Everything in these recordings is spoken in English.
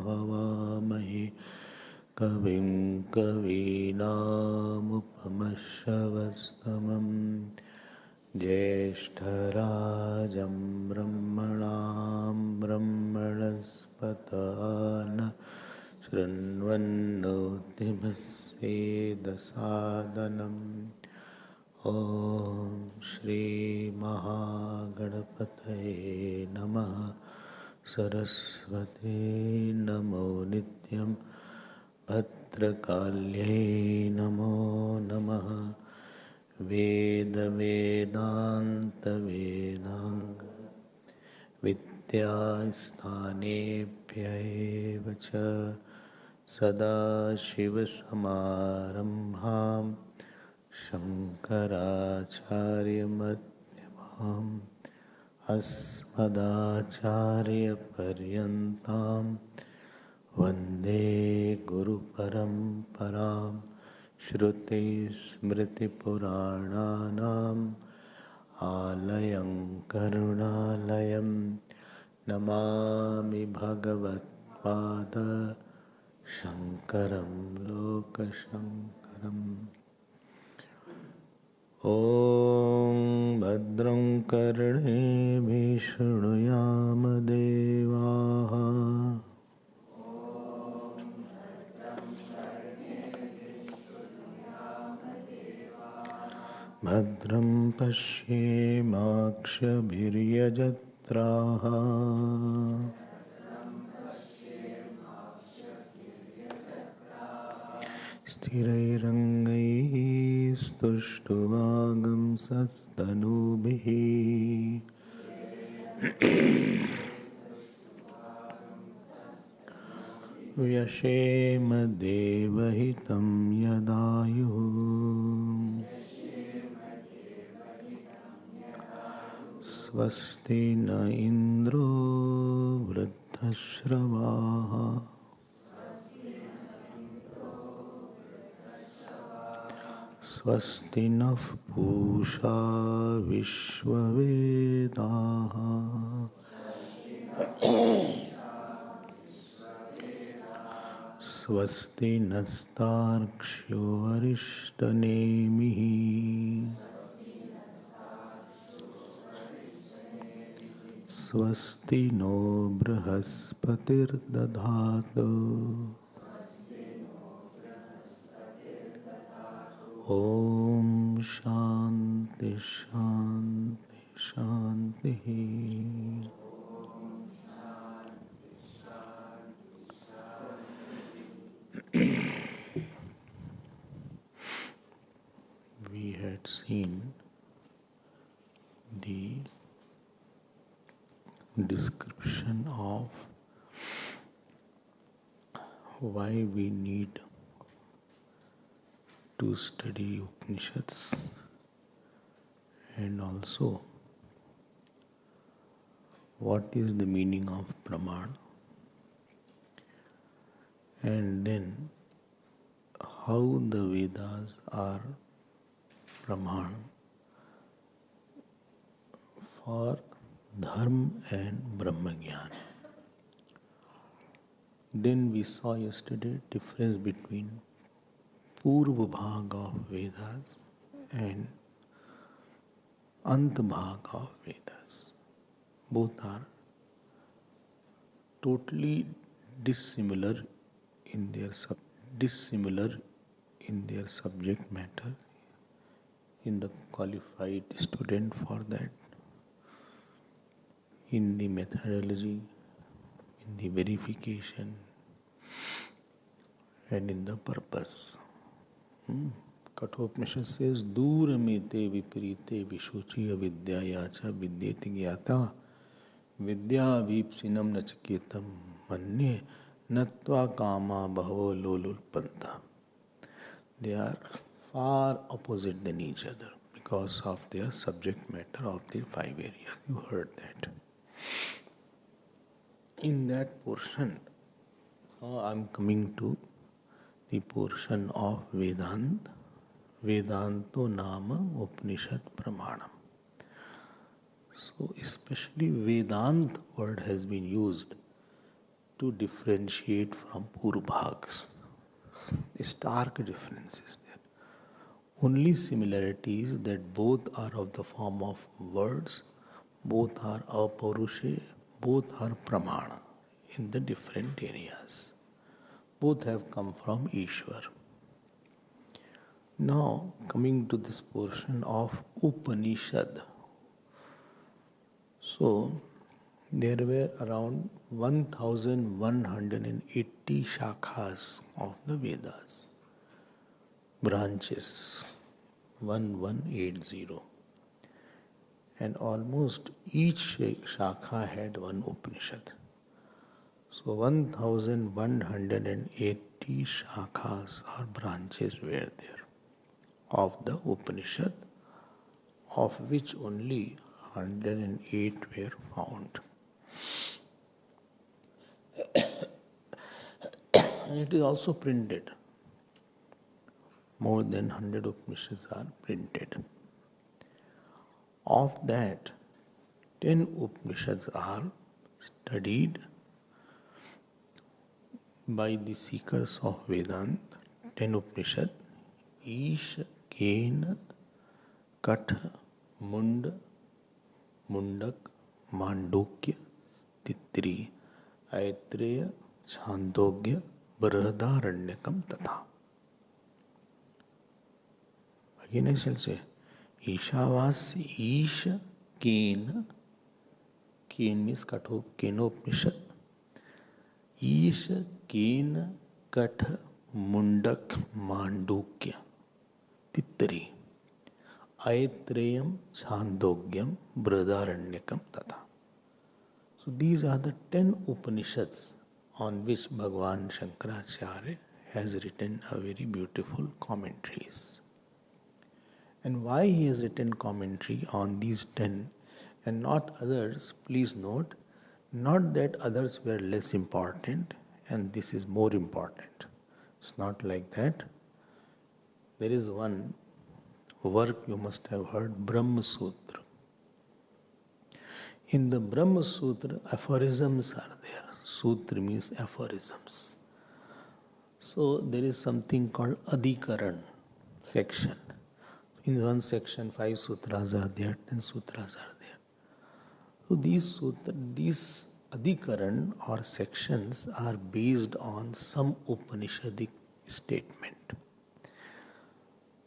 हवामहे कविं कवीनामुपमश्रवस्तमम् ज्येष्ठराजं ब्रह्मणां ब्रह्मणस्पत न शृण्वन्नोतिभिस्सेदसादनम् ॐ श्री महागणपतये नमः। सरस्वती नमो नित्यं भद्रकाल्यै नमो नमः। वेद वेदांत वेदांग विद्यास्थानेभ्य एव च सदाशिवसमारम्भां शङ्कराचार्यमध्यमाम् अस्मदाचार्यपर्यन्तां वन्दे गुरुपरम्परां। श्रुतिस्मृतिपुराणानाम् आलयं करुणालयं नमामि भगवत्पाद शङ्करं लोकशङ्करम्। ॐ भद्रं कर्णेभिः शृणुयाम देवाः। भद्रं पश्येमाक्षभिर्यजत्राः। स्थिरैरङ्गैः स्तुष्टुवागुंसस्तनूभिः व्यशेम देवहितं यदायुः। स्वस्ति न इन्द्रो वृद्धश्रवाः। स्वस्ति नः पूषा विश्ववेदाः। स्वस्ति नस्तार्क्ष्यो अरिष्टनेमिः। स्वस्ति नो बृहस्पतिर्दधातु। ॐ शान्ति शान्ति शान्तिः। We had seen the description of why we need to study Upanishads, and also what is the meaning of Praman, and then how the Vedas are Praman for Dharma and Brahma Gyan. Then we saw yesterday difference between Purva Bhag of Vedas and Ant Bhag of Vedas. Both are totally dissimilar in their subject matter. In the qualified student for that, in the methodology, in the verification, and in the purpose. Kathopanishad says, Duramete viparite vishuchi avidya cha vidyeti gyata vidya vipsinam nachaketam manye natva kama bhavo lolulpanta. They are far opposite than each other because of their subject matter of the 5 areas. You heard that. In that portion, now I am coming to the portion of Vedanta. Vedanto Nama Upanishad Pramanam. So especially Vedant word has been used to differentiate from Purvabhagas. Stark differences there. Only similarity is that both are of the form of words, both are apurushe, both are pramana in the different areas. Both have come from Ishwar. Now, coming to this portion of Upanishad. So, there were around 1180 shakhas of the Vedas, branches, 1180. And almost each shakha had one Upanishad. So, 1180 shakhas or branches were there of the Upanishad, of which only 108 were found. And it is also printed. More than 100 Upanishads are printed. Of that, 10 Upanishads are studied by the seekers of Vedanta. 10 Upanishads, Ish, Ken, Katha, Mund, Mundak, Mandukya, Titri, Aitreya, Chandogya, Brihadaranyakam Tatha. Again I shall say, Ishavas, Ish, Ken, Ken means Kenopanishad, Ish, Ken, Katha, Mundak, Mandukya, Titri, Aitreyam, Chandogyam, Brihadaranyakam Tatha. So these are the 10 Upanishads on which Bhagavan Shankaracharya has written a very beautiful commentaries. And why he has written commentary on these 10 and not others, please note, not that others were less important and this is more important. It's not like that. There is one work you must have heard, Brahma Sutra. In the Brahma Sutra, aphorisms are there. Sutra means aphorisms. So there is something called Adhikaran section. In one section, 5 sutras are there, 10 sutras are there. So these Adhikaran or sections are based on some Upanishadic statement.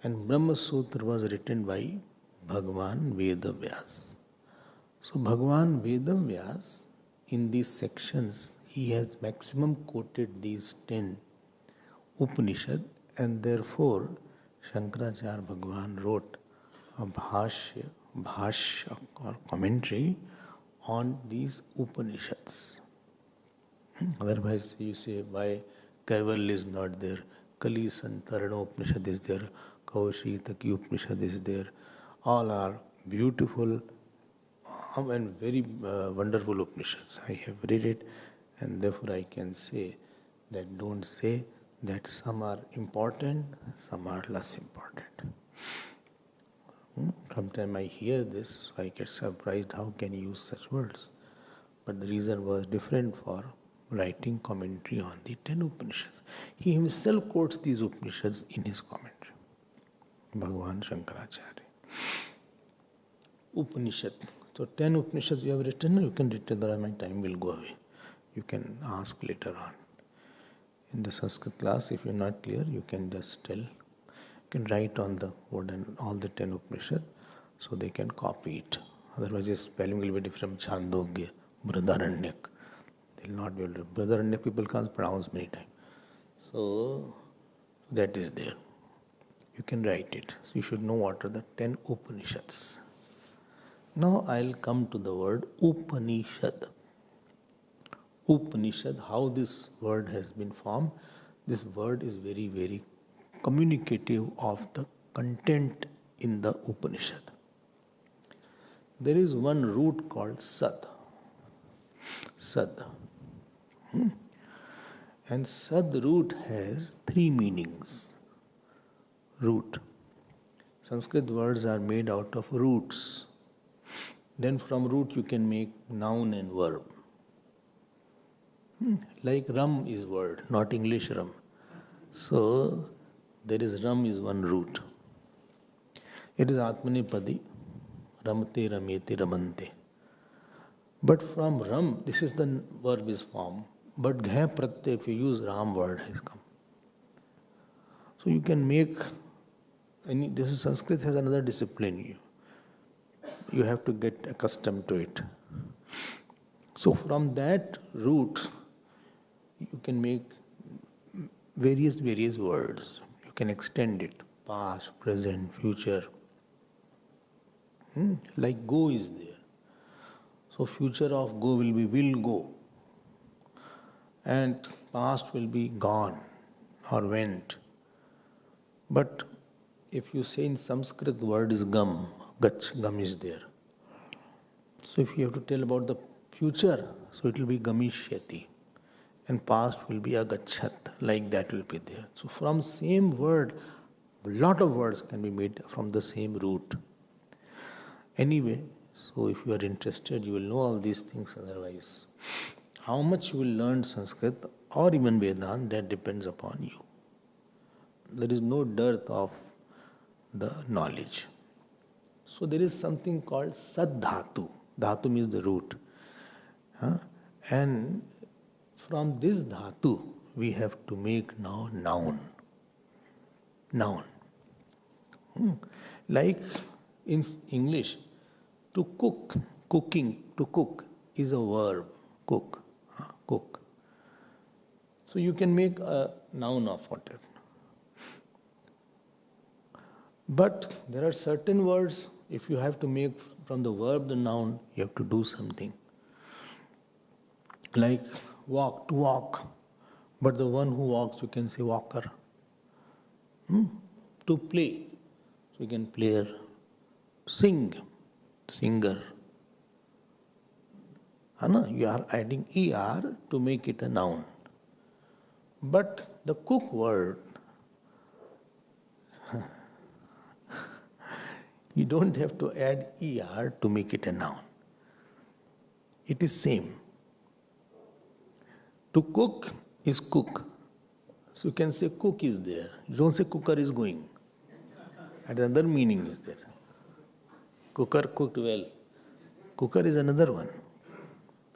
And Brahma Sutra was written by Bhagavan Vedavyas. So Bhagavan Vedavyas, in these sections, he has maximum quoted these 10 Upanishad, and therefore Shankaracharya Bhagavan wrote a bhashya or commentary on these Upanishads. Otherwise you say, why Kaivalya is not there, Kali Santarana Upanishad is there, Kaushitaki Upanishad is there. All are beautiful and very wonderful Upanishads. I have read it and therefore I can say that don't say that some are important, some are less important. Sometimes I hear this, so I get surprised how can you use such words. But the reason was different for writing commentary on the 10 Upanishads. He himself quotes these Upanishads in his commentary. Bhagavan Shankaracharya. Upanishad. So 10 Upanishads you have written, you can read it, my time will go away. You can ask later on. In the Sanskrit class, if you're not clear, you can just tell. You can write on the board and all the 10 Upanishads so they can copy it. Otherwise, your spelling will be different. Chandogya, Brihadaranyak. They'll not be able to. Brihadaranyak people can't pronounce many times. So, that is there. You can write it. So you should know what are the 10 Upanishads. Now I'll come to the word Upanishad. Upanishad, how this word has been formed. This word is very, very communicative of the content in the Upanishad. There is one root called Sad. Sad. And Sad root has 3 meanings. Root. Sanskrit words are made out of roots. Then from root you can make noun and verb. Like rum is word, not English rum. So there is rum is one root. It is Atmanipadi, ramte ramete ramante. But from ram, this is the verb is formed. But gha pratyay, if you use ram word has come. So you can make this is Sanskrit has another discipline. You have to get accustomed to it. So from that root, you can make various words. You can extend it. Past, present, future. Like go is there. So future of go will be will go. And past will be gone or went. But if you say in Sanskrit word is gam, gach, gam is there. So if you have to tell about the future, so it will be gamishyati. And past will be agachat, like that will be there. So from same word, a lot of words can be made from the same root. Anyway, so if you are interested, you will know all these things otherwise. How much you will learn Sanskrit or even Vedanta, that depends upon you. There is no dearth of the knowledge. So there is something called Saddhatu. Dhatu means the root. And from this dhatu, we have to make now noun. Noun. Like in English, to cook, cooking, to cook is a verb. Cook. Cook. So you can make a noun of it. But there are certain words, if you have to make from the verb the noun, you have to do something. Like walk, to walk. But the one who walks, you can say walker. To play. So you can player. Sing. Singer. You are adding er to make it a noun. But the cook word, you don't have to add er to make it a noun. It is same. To cook is cook. So you can say cook is there. You don't say cooker is going. And another meaning is there. Cooker cooked well. Cooker is another one.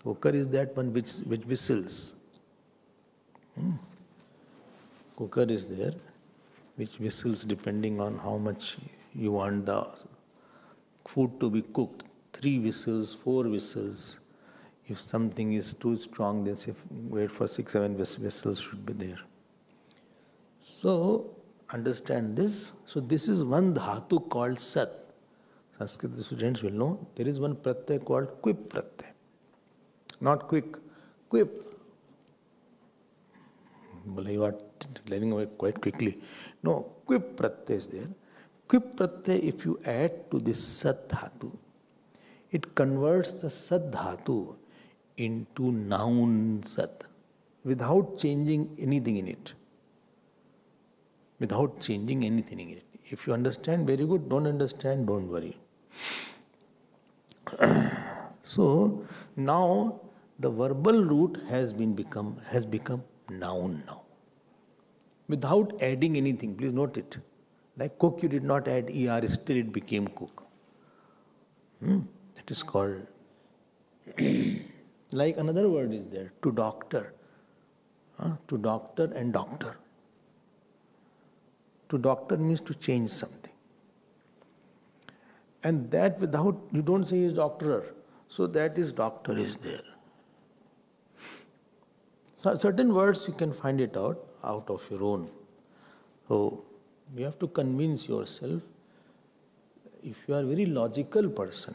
Cooker is that one which whistles. Cooker is there, which whistles depending on how much you want the food to be cooked. 3 whistles, 4 whistles. If something is too strong, then say wait for 6, 7 whistles should be there. So understand this. So this is one dhatu called sat. Sanskrit students will know there is one pratyay called quip pratyay. Not quick, quip. Well, you are learning away quite quickly. No, quip pratyay is there. Quip pratyay, if you add to this sat dhatu, it converts the sat dhatu into noun sat without changing anything in it. Without changing anything in it. If you understand, very good. Don't understand, don't worry. So now the verbal root has become noun now. Without adding anything, please note it. Like cook, you did not add er, still it became cook. That is called. Like another word is there, to doctor. To doctor and doctor. To doctor means to change something. And that without, you don't say is doctorer. So that is doctor is there. So certain words you can find it out of your own. So You have to convince yourself. If you are a very logical person,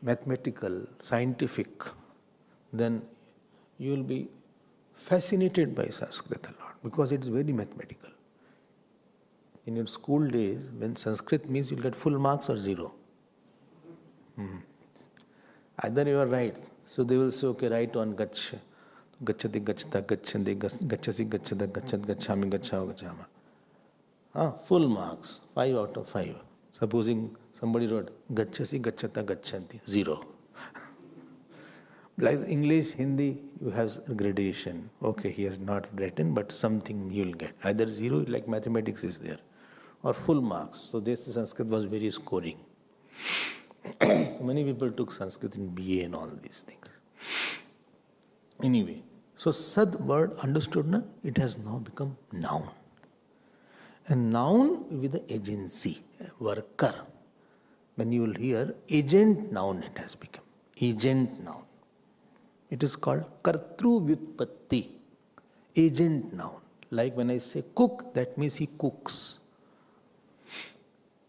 mathematical, scientific, then you will be fascinated by Sanskrit a lot because it is very mathematical. In your school days, when Sanskrit means you will get full marks or zero. Either you are right. So they will say, okay, write on gachha. Gachati, gachata, gachandi, gachasi, gachada, gachat, gachami, gachao, gachama. Full marks, 5 out of 5. Supposing somebody wrote gachasi, gachata, gachanti, 0. Like English, Hindi, you have gradation. Okay, he has not written, but something you will get. Either 0, like mathematics is there, or full marks. So this Sanskrit was very scoring. Many people took Sanskrit in BA and all these things. Anyway, so sad word understood, na? It has now become noun. And noun with the agency, worker. When you will hear agent noun, it has become. Agent noun. It is called kartru vyutpatti. Agent noun. Like when I say cook, that means he cooks.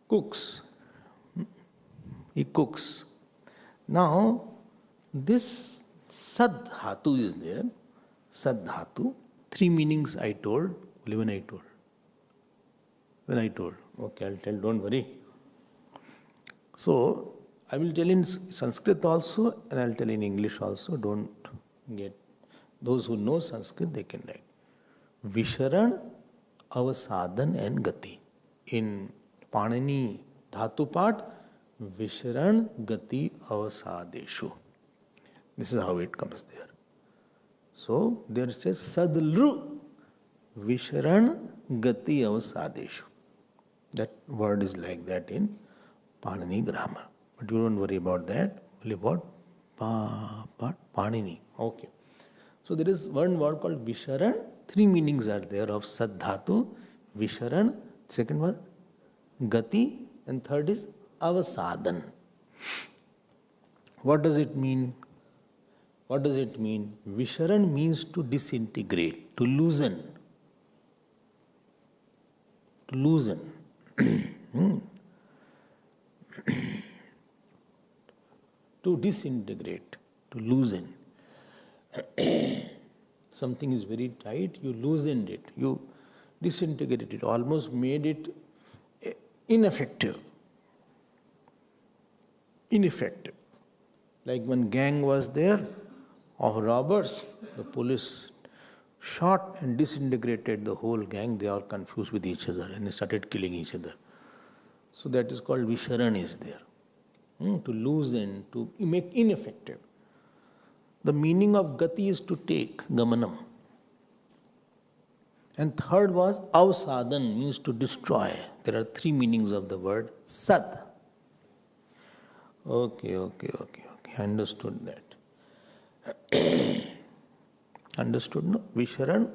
Cooks. He cooks. Now, this sad dhatu is there. Sad dhatu. 3 meanings I told. Only when I told. When I told. Okay, I'll tell, don't worry. So, I will tell in Sanskrit also and I'll tell in English also. Don't get. Those who know Sanskrit, they can write. Visharan, avasadan and gati. In Panini dhatu part, Visharan, gati, avasadeshu. This is how it comes there. So, there says sadlru, Visharan, gati, avasadeshu. That word is like that in Panini grammar. But you don't worry about that. Only about Panini. Okay. So there is one word called Visharan. 3 meanings are there of Saddhatu. Visharan. Second one, Gati. And third is Avasadan. What does it mean? What does it mean? Visharan means to disintegrate, to loosen. To loosen. To disintegrate, to loosen. Something is very tight, you loosened it, you disintegrated it, almost made it ineffective. Ineffective. Like when gang was there of robbers, the police shot and disintegrated the whole gang. They are confused with each other and they started killing each other. So that is called Visharan is there. To loosen, to make ineffective. The meaning of Gati is to take, Gamanam. And third was Avasadan, means to destroy. There are 3 meanings of the word Sad. Okay. I understood that. Understood, no? Visharan,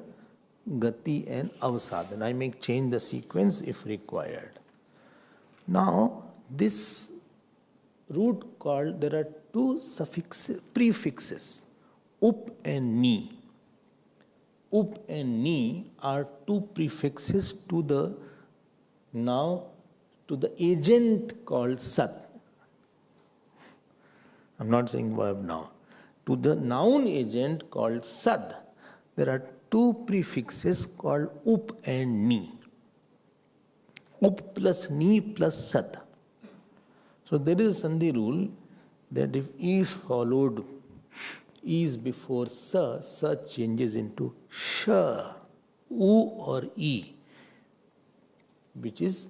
Gati and Avasadan. I may change the sequence if required. Now, this root called, there are 2 suffixes, prefixes, up and ni. Up and ni are 2 prefixes to the agent called Sat. I'm not saying verb now. To the noun agent called Sad, there are 2 prefixes called up and ni. Up plus ni plus Sat. So there is a Sandhi rule that if E is followed, E is before Sa, Sa changes into Sh, U or E, which is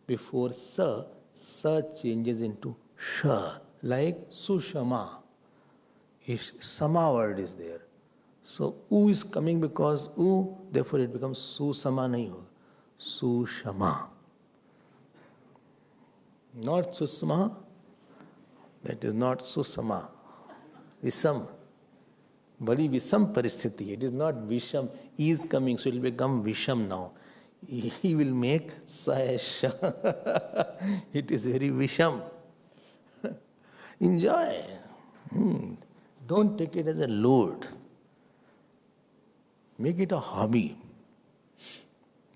before Sa, Sa changes into Sh, like Sushama. Sama word is there. So U is coming because U, therefore it becomes Susama nahi hoga. Sushama. Not Susma, that is not Susama. Visam. Badi Visam Paristhiti. It is not Visham. He is coming, so it will become Visham now. He will make Sahasha. It is very Visham. Enjoy. Don't take it as a load. Make it a hobby.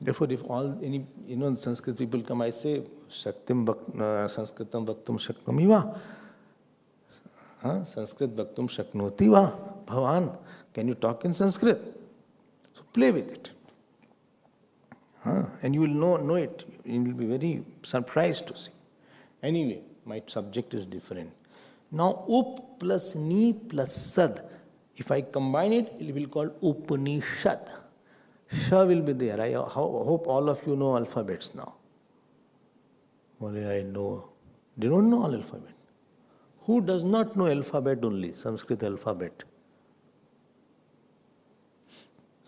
Therefore, if all any Sanskrit people come, I say Sanskritam Vaktum Shaknomi va. Sanskrit Vaktum Shaknoti va. Bhavan, can you talk in Sanskrit? So play with it. And you will know it. You will be very surprised to see. Anyway, my subject is different. Now, up plus ni plus sad. If I combine it, it will be called Upanishad. Sha will be there. I hope all of you know alphabets now. Only I know. They don't know all alphabet. Who does not know alphabet only? Sanskrit alphabet.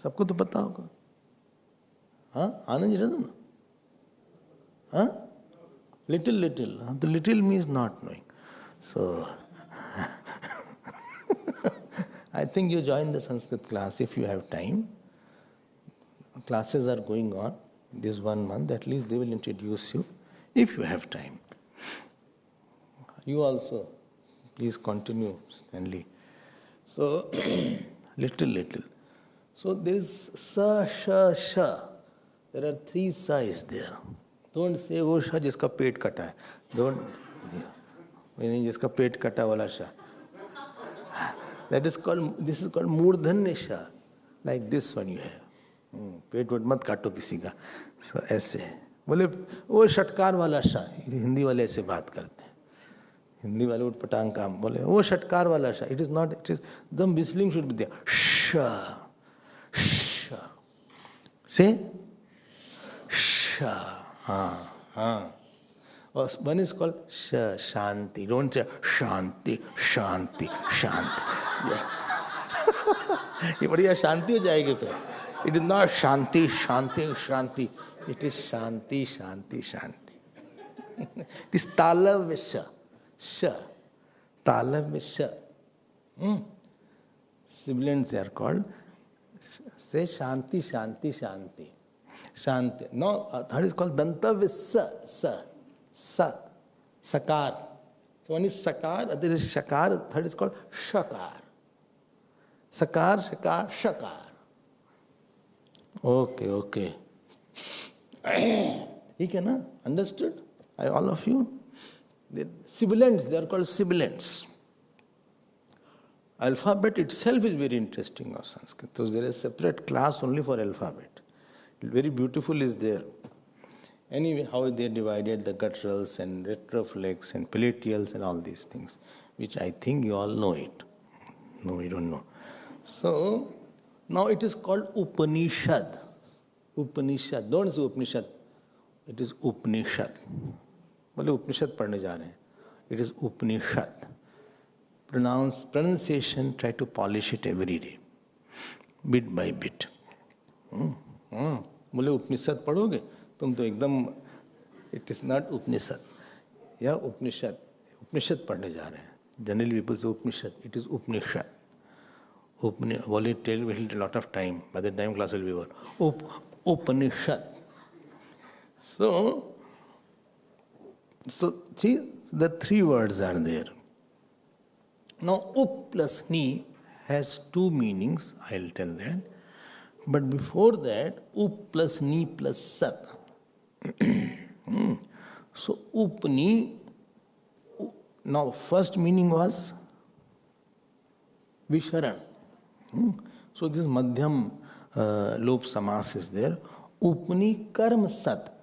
सबको तो पता होगा. Anand doesn't know. Little. The little means not knowing. So, I think you join the Sanskrit class if you have time. Classes are going on this 1 month. At least they will introduce you if you have time. You also, please continue, Stanley. So, little. So, there is sa, sha. There are 3 sa's there. Don't say, oh, sha, jiska pet kata hai. Don't, meaning jiska pet kata wala sha. This is called Murdhanya sha. Like this one you have. Pet vote मत काटो किसी का. So, ऐसे बोले वो षटकार वाला शा. हिंदी वाले ऐसे बात करते हैं. हिंदी वाले उठ पटांग काम बोले वो षटकार वाला शा. It is not. It is the whistling should be there. Sha. Say sha. One is called Shanti. Don't say Shanti. Yeah. ये बढ़िया शांति हो जाएगी फिर. It is not Shanti. It is Shanti. It is Talavya Sha. Talavya Sha. Sibilants are called. Say Shanti. Shanti. No, third is called Dantavya Sa. Sakar. So one is Sakar, other is Shakar, third is called Shakar. Sakar, Shakar. Okay. He can understood? All of you? Sibilants, they are called sibilants. Alphabet itself is very interesting of Sanskrit. So there is a separate class only for alphabet. Very beautiful is there. Anyway, how they divided the gutturals and retroflex and palateals and all these things, which I think you all know it. No, you don't know. So, now it is called Upanishad. Upanishad. Don't say Upanishad. It is Upanishad. बोले Upanishad पढ़ने जा रहे हैं. It is Upanishad. Pronunciation, try to polish it every day, bit by bit. बोले Upanishad पढ़ोगे तुम तो एकदम. It is not Upanishad. Yeah, Upanishad पढ़ने जा रहे हैं. Generally people say Upanishad. It is Upanishad. Will it take a lot of time? By the time class will be over. Upanishad. So see, the 3 words are there. Now, up plus ni has 2 meanings. I'll tell that. But before that, up plus ni plus sat. So, upni. Now, first meaning was Visharan. So this Madhyam Lop Samas is there. Upni Karm Sat.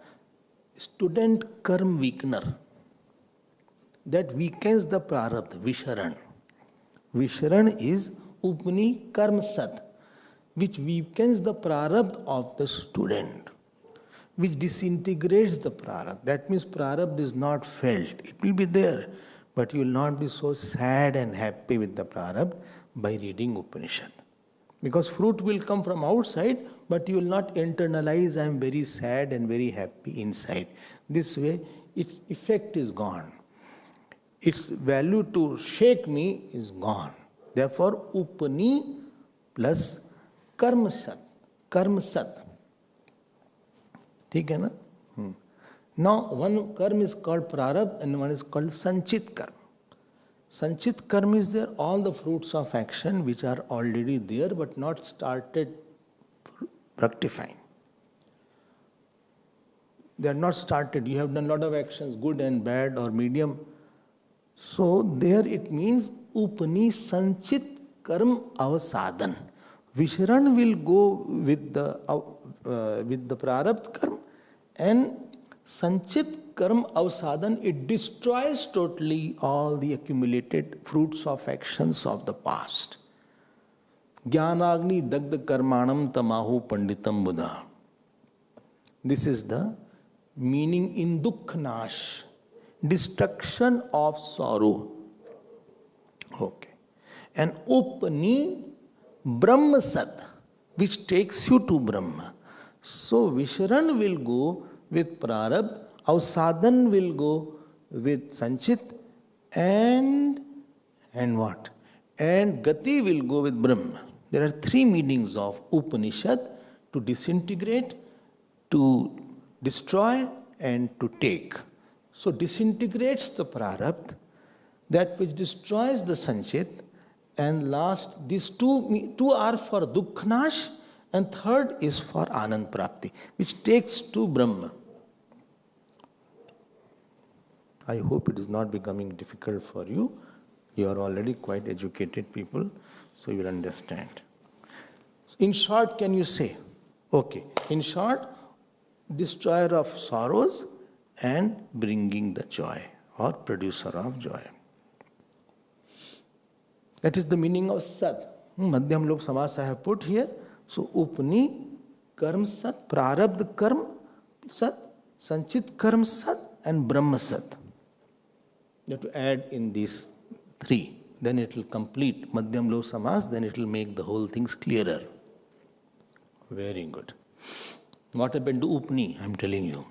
Student Karm weakener. That weakens the Prarabdha, Visharan. Visharan is Upni Karm Sat, which weakens the Prarabdha of the student, which disintegrates the Prarabdha. That means Prarabdha is not felt. It will be there, but you will not be so sad and happy with the Prarabdha by reading Upanishad. Because fruit will come from outside, but you will not internalize, I am very sad and very happy inside. This way, its effect is gone. Its value to shake me is gone. Therefore, Upani plus Karma Sat. ठीक है ना? Now, one karma is called Prarabdha and one is called Sanchit Karma. Sanchit karma is there, all the fruits of action which are already there but not started fructifying. They are not started. You have done a lot of actions, good and bad or medium. So there it means upani sanchit karm avasadan. Vishran will go with the prarabdha karma, and sanchit karma avasadan, it destroys totally all the accumulated fruits of actions of the past. Jnanagni dagda karmanam tamahu panditam buddha. This is the meaning in dukkhash, destruction of sorrow. Okay. And upani brahmasat, which takes you to Brahma. So Vishran will go with prarabdha, avasadan will go with sanchit, and what? And gati will go with Brahma. There are three meanings of Upanishad: to disintegrate, to destroy, and to take. So disintegrates the prarabdha, that which destroys the sanchit, and last, these two are for dukkhash, and third is for anand prapti, which takes to Brahma. I hope it is not becoming difficult for you. You are already quite educated people, so you will understand. In short, can you say? Okay. In short, destroyer of sorrows and bringing the joy, or producer of joy. That is the meaning of Sat. Madhyam Lok Samasa I have put here. So Upani Karm Sat, Prarabdha Karm Sat, Sanchit Karm Sat, and Brahma Sat. You have to add in these three. Then it will complete Madhyam Lok Samas, then it will make the whole things clearer. Very good. What happened to Upni? I am telling you.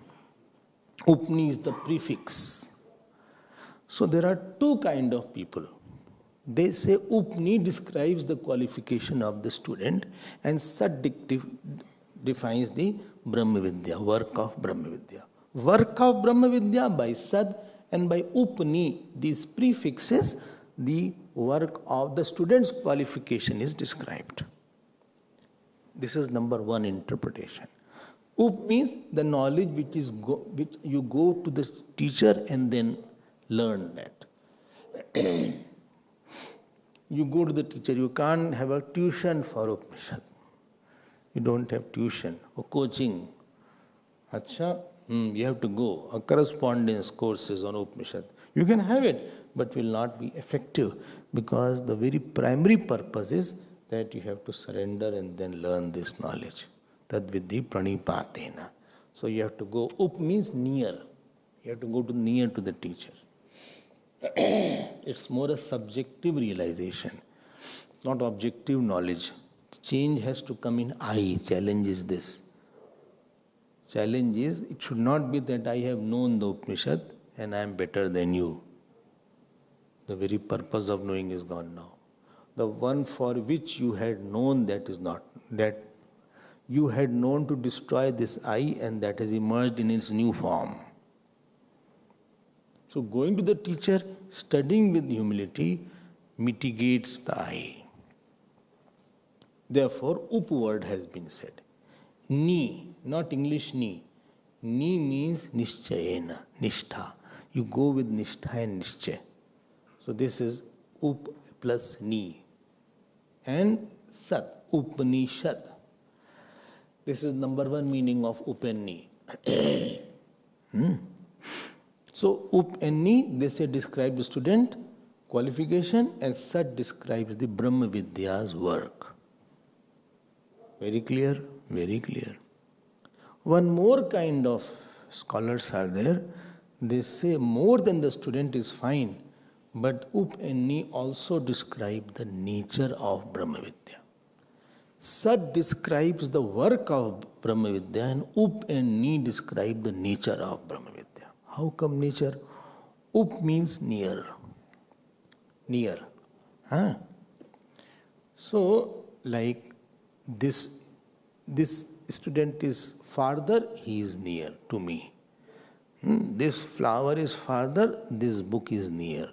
Upni is the prefix. So there are two kind of people. They say Upni describes the qualification of the student, and Sat defines the Brahma Vidya, work of Brahma Vidya. Work of Brahma Vidya by Sat, and by Upni, these prefixes, the work of the student's qualification is described. This is number one interpretation. Up means the knowledge which you go to the teacher and then learn that. You go to the teacher, you can't have a tuition for Upanishad. You don't have tuition or coaching. You have to go. A correspondence courses on Upanishad. You can have it, but will not be effective, because the very primary purpose is that you have to surrender and then learn this knowledge. Tad vidhi pranipatena. So you have to go. Up means near. You have to go near to the teacher. It's more a subjective realization, not objective knowledge. Change has to come in I. Challenge is this. Challenge is, it should not be that I have known the Upanishad and I am better than you. The very purpose of knowing is gone now. The one for which you had known, that is not. That you had known to destroy this I, and that has emerged in its new form. So going to the teacher, studying with humility, mitigates the I. Therefore, up word has been said. Ni, not English ni. Ni means nischayena, nishtha. You go with nishtha and nischay. So this is up plus ni. And sat, Upanishad. This is number one meaning of up and ni. So up and ni, they say, describe the student qualification, and sat describes the Brahma Vidya's work. Very clear? Very clear. One more kind of scholars are there. They say more than the student is fine, but up and ni also describe the nature of Brahma Vidya. Sat describes the work of Brahma Vidya, and up and ni describe the nature of Brahma Vidya. How come nature? Up means near. Near. So, like this student is farther, he is near to me. This flower is farther, this book is near.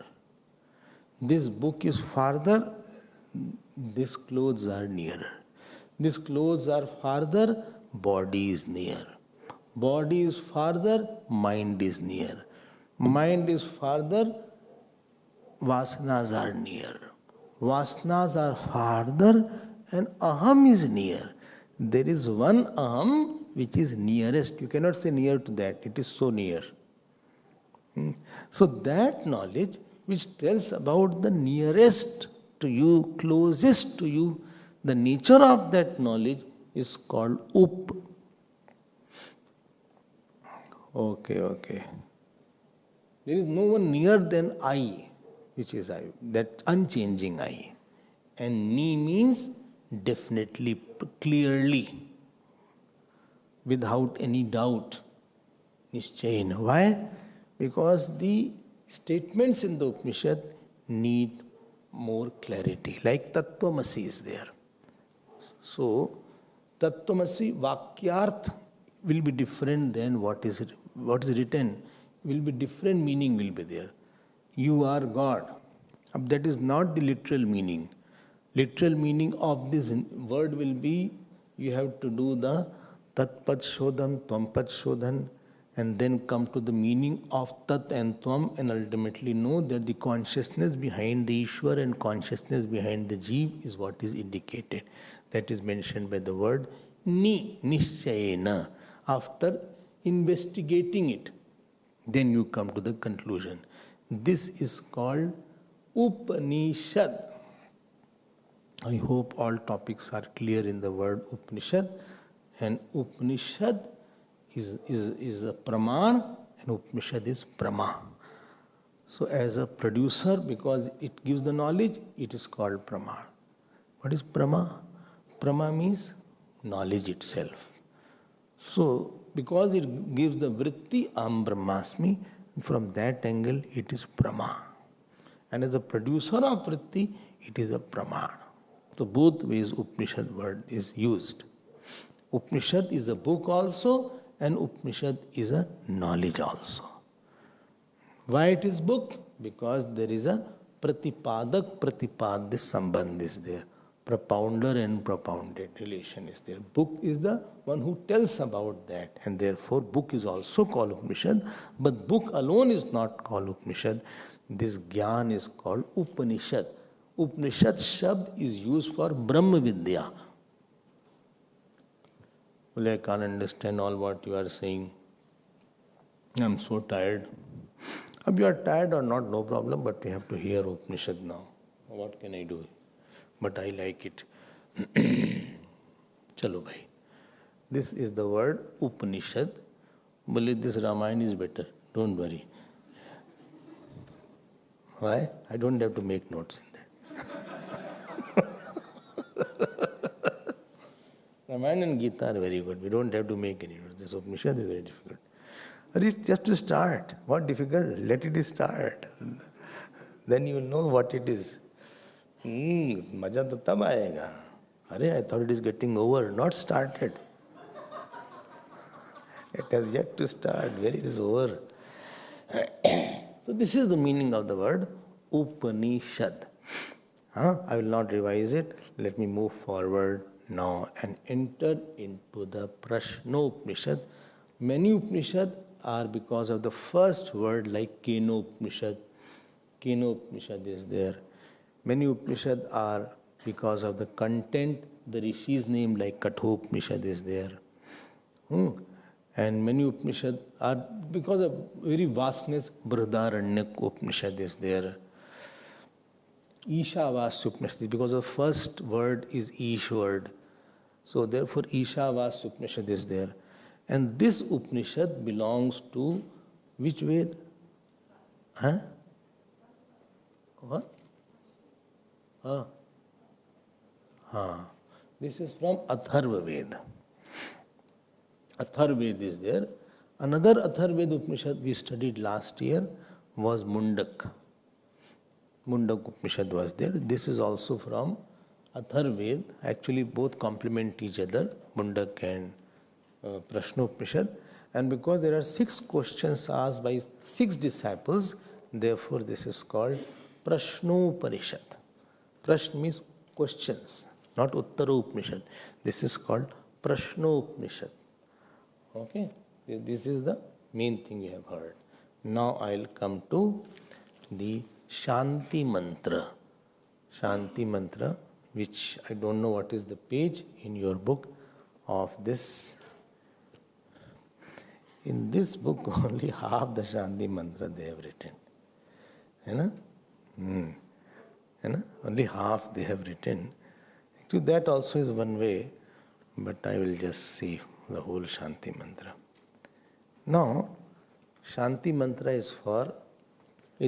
This book is farther, these clothes are nearer. These clothes are farther, body is near. Body is farther, mind is near. Mind is farther, vasanas are near. Vasanas are farther and aham is near. There is one aham which is nearest. You cannot say near to that. It is so near. So that knowledge which tells about the nearest to you, closest to you, the nature of that knowledge is called up. Okay. There is no one near than I, which is I, that unchanging I. And ni means definitely, clearly, without any doubt. Nishchayena. Why? Because the statements in the Upanishad need more clarity. Like Tattvamasi is there. So, Tattvamasi Vakyarth will be different than what is written. Will be different meaning will be there. You are God. That is not the literal meaning. Literal meaning of this word will be, you have to do the Tatpad Shodhan, Tvampad Shodhan, and then come to the meaning of Tat and Tvam, and ultimately know that the consciousness behind the Ishwar and consciousness behind the Jeev is what is indicated. That is mentioned by the word Ni, Nishchayena. After investigating it, then you come to the conclusion. This is called Upanishad. I hope all topics are clear in the word Upanishad. And Upanishad is a Praman and Upanishad is Prama. So as a producer, because it gives the knowledge, it is called Praman. What is Prama? Prama means knowledge itself. So because it gives the vritti, Aham Brahmasmi, from that angle it is Prama. And as a producer of vritti, it is a Praman. So both ways Upanishad word is used. Upanishad is a book also, and Upanishad is a knowledge also. Why it is book? Because there is a pratipadak, pratipadya sambandh is there. Propounder and propounded relation is there. Book is the one who tells about that, and therefore book is also called Upanishad, but book alone is not called Upanishad. This Gyan is called Upanishad. Upanishad Shabd is used for Brahma Vidya. Well, I can't understand all what you are saying. I'm so tired. If you are tired or not, no problem, but we have to hear Upanishad now. What can I do? But I like it. Chalo bhai. This is the word Upanishad. Believe this Ramayana is better. Don't worry. Why? I don't have to make notes in that. Ramayana and Gita are very good. We don't have to make any notes. This Upanishad is very difficult. But it's just to start. What difficult? Let it start. Then you will know what it is. मजा तो तब आएगा. अरे, I thought it is getting over, not started. It has yet to start. Where it is over. So this is the meaning of the word Upanishad. I will not revise it. Let me move forward now and enter into the Prashnopanishad. Many Upanishad are because of the first word, like Kenopanishad. Kenopanishad is there. Many Upanishad are because of the content, the Rishi's name, like Kathopanishad is there. And many Upanishad are because of very vastness, Brihadaranyaka Upanishad is there. Ishavasya Upanishad, because the first word is Ish word. So therefore Ishavasya Upanishad is there. And this Upanishad belongs to which Ved? What? This is from Atharva Veda. Atharva Veda is there. Another Atharva Veda Upanishad we studied last year was Mundak. Mundak Upanishad was there. This is also from Atharva Veda. Actually both complement each other, Mundak and Prashnopanishad. And because there are 6 questions asked by 6 disciples, therefore this is called Prashnopanishad. Prashna means questions, not Uttara Upanishad. This is called Prashnopanishad. Okay? This is the main thing you have heard. Now I'll come to the Shanti mantra. Shanti mantra, which I don't know what is the page in your book of this. In this book, only half the Shanti mantra they have written. You know? Only half they have written. Actually, that also is one way, but I will just say the whole Shanti mantra. Now, Shanti mantra is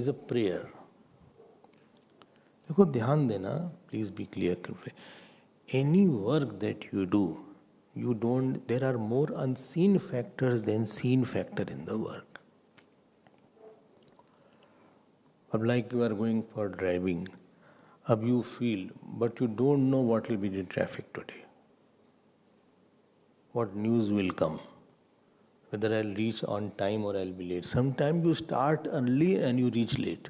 a prayer. देखो ध्यान देना, please be clear. Any work that you do, there are more unseen factors than seen factor in the work. अब like you are going for driving, अब you feel, but you don't know what will be the traffic today. What news will come? Whether I'll reach on time or I'll be late. Sometimes you start early and you reach late.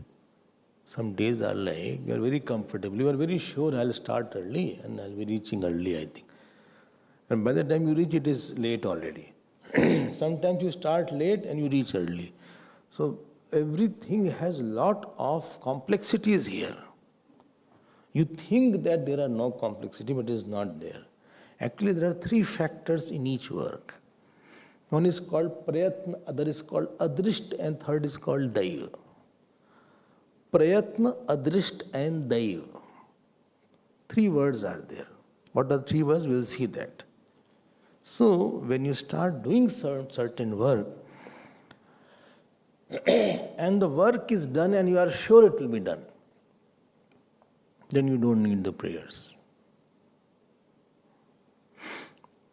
Some days are like, you are very comfortable. You are very sure I'll start early and I'll be reaching early, I think. And by the time you reach, it is late already. Sometimes you start late and you reach early. So everything has a lot of complexities here. You think that there are no complexity, but it is not there. Actually, there are three factors in each work. One is called prayatna, other is called adrisht, and third is called daiva. Prayatna, adrisht, and daiva. Three words are there. What are the three words? We will see that. So, when you start doing certain work, and the work is done and you are sure it will be done, then you don't need the prayers.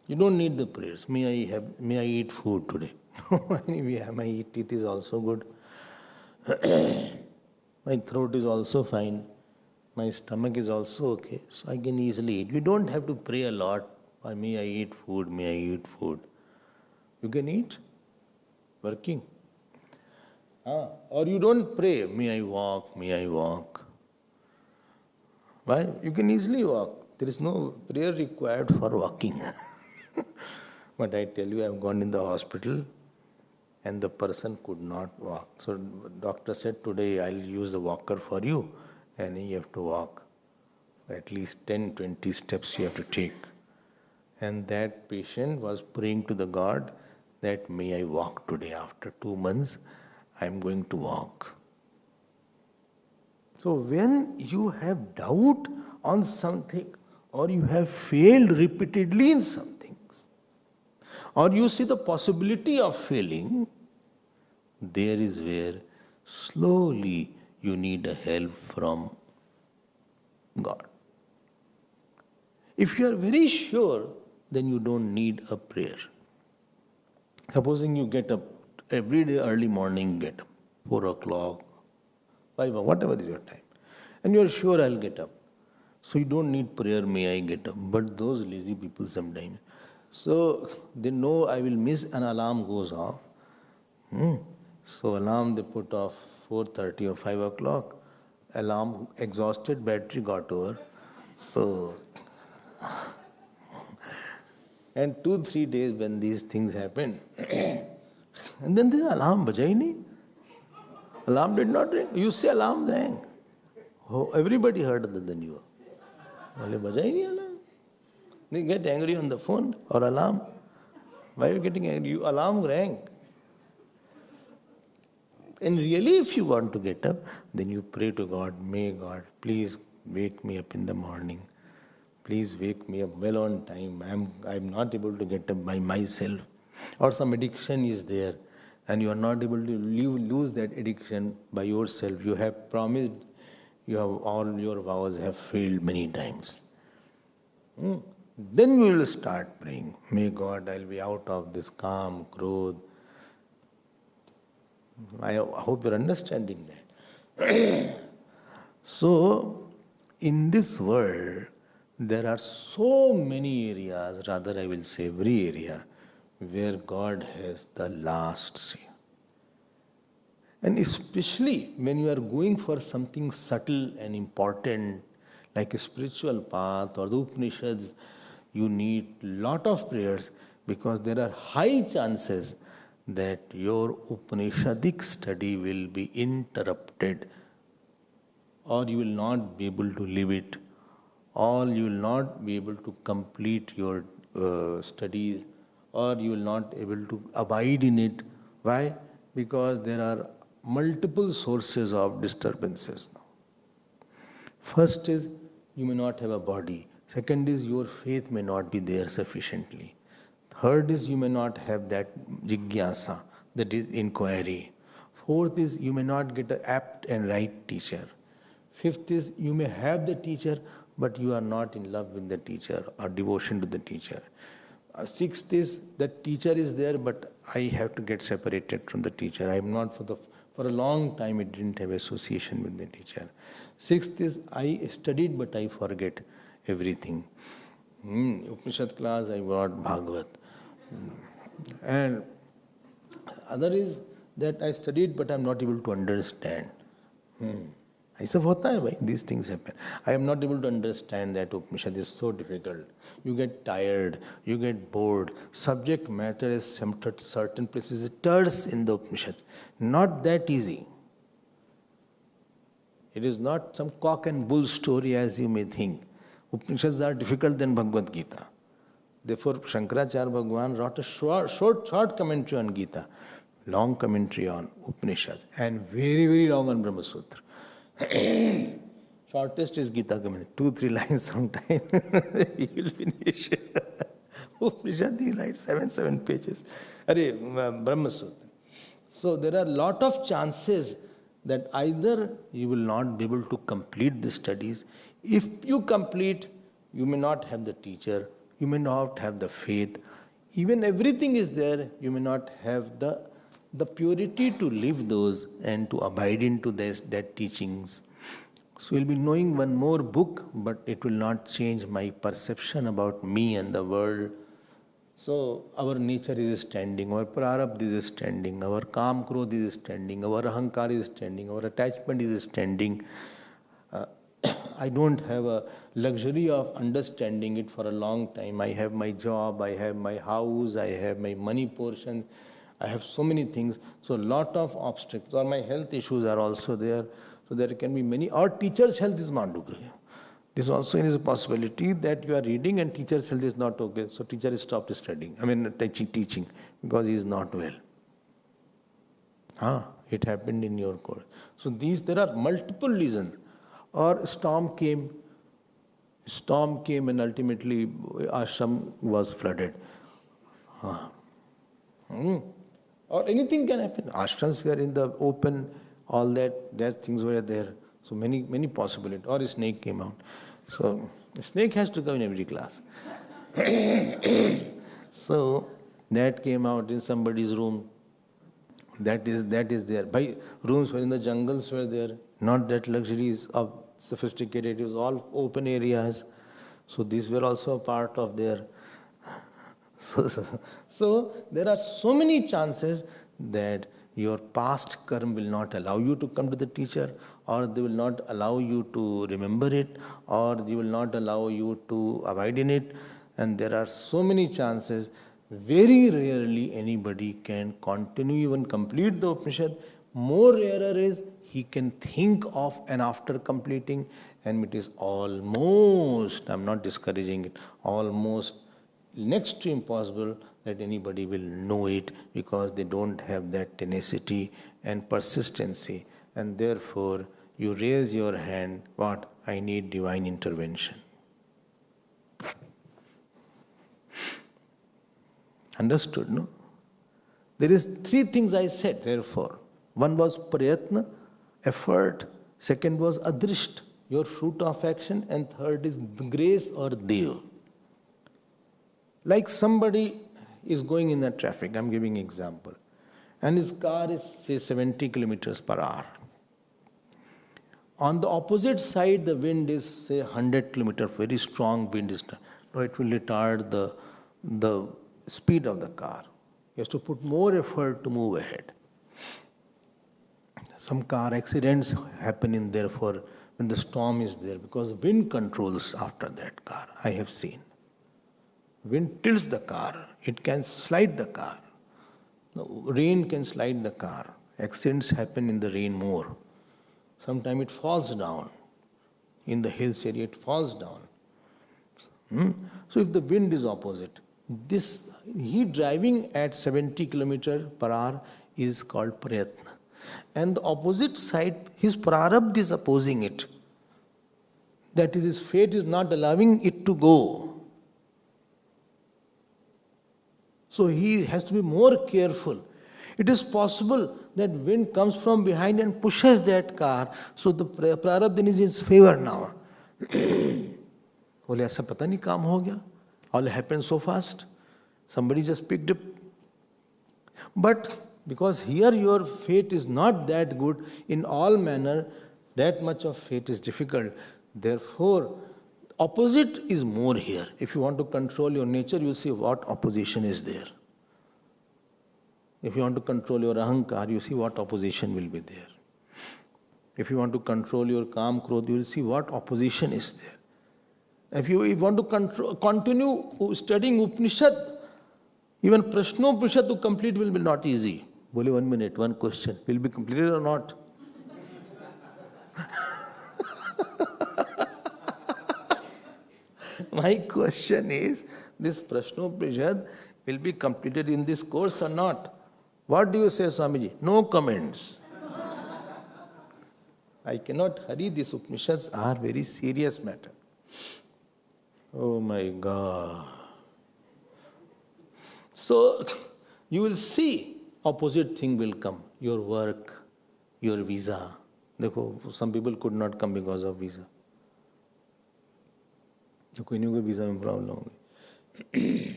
You don't need the prayers. May I eat food today? Anyway, my teeth is also good. My throat is also fine. My stomach is also okay. So I can easily eat. You don't have to pray a lot. May I eat food? May I eat food? You can eat working. Or you don't pray. May I walk? May I walk? Why? You can easily walk. There is no prayer required for walking. But I tell you, I have gone in the hospital and the person could not walk. So doctor said, today I'll use the walker for you and you have to walk. At least 10-20 steps you have to take. And that patient was praying to the God that may I walk today. After 2 months, I am going to walk. So when you have doubt on something or you have failed repeatedly in some things, or you see the possibility of failing, there is where slowly you need a help from God. If you are very sure, then you don't need a prayer. Supposing you get up every day early morning, get up 4 o'clock, 5 o'clock, whatever is your time, and you are sure I'll get up. So you don't need prayer, may I get up. But those lazy people sometimes, so they know I will miss, an alarm goes off. So alarm they put off 4:30 or 5 o'clock. Alarm exhausted, battery got over. So, and 2-3 days when these things happen, and then the alarm baja hi nahi. Alarm did not ring. You say alarm rang. Oh, everybody heard other than you. Well, baja hi nahi alarm. They get angry on the phone or alarm. Why are you getting angry? You alarm rang. And really, if you want to get up, then you pray to God, may God please wake me up in the morning. Please wake me up well on time. I'm not able to get up by myself. Or some addiction is there and you are not able to lose that addiction by yourself. You have promised, all your vows have failed many times. Then we will start praying. May God, I'll be out of this calm, growth. I hope you're understanding that. So, in this world, there are so many areas, rather I will say every area, where God has the last say. And especially when you are going for something subtle and important, like a spiritual path or the Upanishads, you need lot of prayers because there are high chances that your Upanishadic study will be interrupted, or you will not be able to live it, or you will not be able to complete your studies, or you will not able to abide in it. Why? Because there are multiple sources of disturbances now. First is you may not have a body. Second is your faith may not be there sufficiently. Third is you may not have that jigyasa, that is inquiry. Fourth is you may not get an apt and right teacher. Fifth is you may have the teacher, but you are not in love with the teacher or devotion to the teacher. Sixth is that teacher is there, but I have to get separated from the teacher. I am not for a long time I didn't have association with the teacher. Sixth is I studied, but I forget everything. Upanishad class, I got Bhagavad. And other is that I studied, but I am not able to understand. ऐसा होता है भाई, these things happen. I am not able to understand that Upanishad is so difficult. You get tired, you get bored. Subject matter is certain places terse in the Upanishads. Not that easy. It is not some cock and bull story as you may think. Upanishads are difficult than Bhagavad Gita. Therefore, Shankaracharya Bhagavan wrote a short commentary on Gita, long commentary on Upanishads, and very, very long on Brahma Sutra. Shortest is Gita commentary, 2-3 lines sometime. You will finish. Upanishad, he writes 7 pages. Brahma Sutra. So there are a lot of chances that either you will not be able to complete the studies. If you complete, you may not have the teacher, you may not have the faith. Even everything is there, you may not have the purity to live those and to abide into that teachings. So we'll be knowing one more book, but it will not change my perception about me and the world. So our nature is standing, our prarabdha is standing, our kam krodh is standing, our ahankar is standing, our attachment is standing. I don't have a luxury of understanding it for a long time. I have my job, I have my house, I have my money portion, I have so many things. So a lot of obstacles, or my health issues are also there. So there can be many, or teacher's health is not okay. This also is a possibility that you are reading and teacher's health is not okay. So teacher has stopped studying, teaching because he is not well. It happened in your course. So there are multiple reasons. Or storm came and ultimately ashram was flooded. Or anything can happen. Ashrams were in the open, all that things were there. So many possibilities. Or a snake came out. So a snake has to come in every class. So that came out in somebody's room. That is there. By rooms were in the jungles were there. Not that luxuries of sophisticated. It was all open areas. So these were also a part of their. So there are so many chances that your past karma will not allow you to come to the teacher, or they will not allow you to remember it, or they will not allow you to abide in it. And there are so many chances. Very rarely anybody can continue, even complete the Upanishad. More rarer is he can think of and after completing, and it is almost, I'm not discouraging it, almost next to impossible that anybody will know it, because they don't have that tenacity and persistency. And therefore, you raise your hand, what? I need divine intervention. Understood, no? There is 3 things I said, therefore. One was prayatna, effort. Second was adrisht, your fruit of action. And third is grace or dev. Like somebody is going in the traffic, I'm giving example, and his car is say 70 kilometers per hour. On the opposite side, the wind is say 100 kilometers, very strong wind is. No, it will retard the speed of the car. He has to put more effort to move ahead. Some car accidents happen in therefore when the storm is there, because wind controls after that car. I have seen. Wind tilts the car. It can slide the car. Rain can slide the car. Accidents happen in the rain more. Sometimes it falls down. In the hills area, it falls down. So if the wind is opposite, he driving at 70 km per hour is called prayatna. And the opposite side, his prarabdha is opposing it. That is, his fate is not allowing it to go. So he has to be more careful. It is possible that wind comes from behind and pushes that car, so the prarabdha is in his favor now. बोले ऐसा पता नहीं काम हो गया. All happened so fast. Somebody just picked up. But because here your fate is not that good in all manner, that much of fate is difficult. Therefore, opposite is more here. If you want to control your nature, you see what opposition is there. If you want to control your ahankar, you see what opposition will be there. If you want to control your kam, krodh, you will see what opposition is there. If you want to continue studying Upanishad, even Prashnopanishad to complete will be not easy. Bole 1 minute, one question. Will be completed or not? My question is, this Prashnopanishad will be completed in this course or not? What do you say, Swamiji? No comments. I cannot hurry. These Upanishads are very serious matter. Oh my God. So, you will see opposite thing will come. Your work, your visa. देखो, some people could not come because of visa. तो कोई नहीं कोई visa में problem होगी.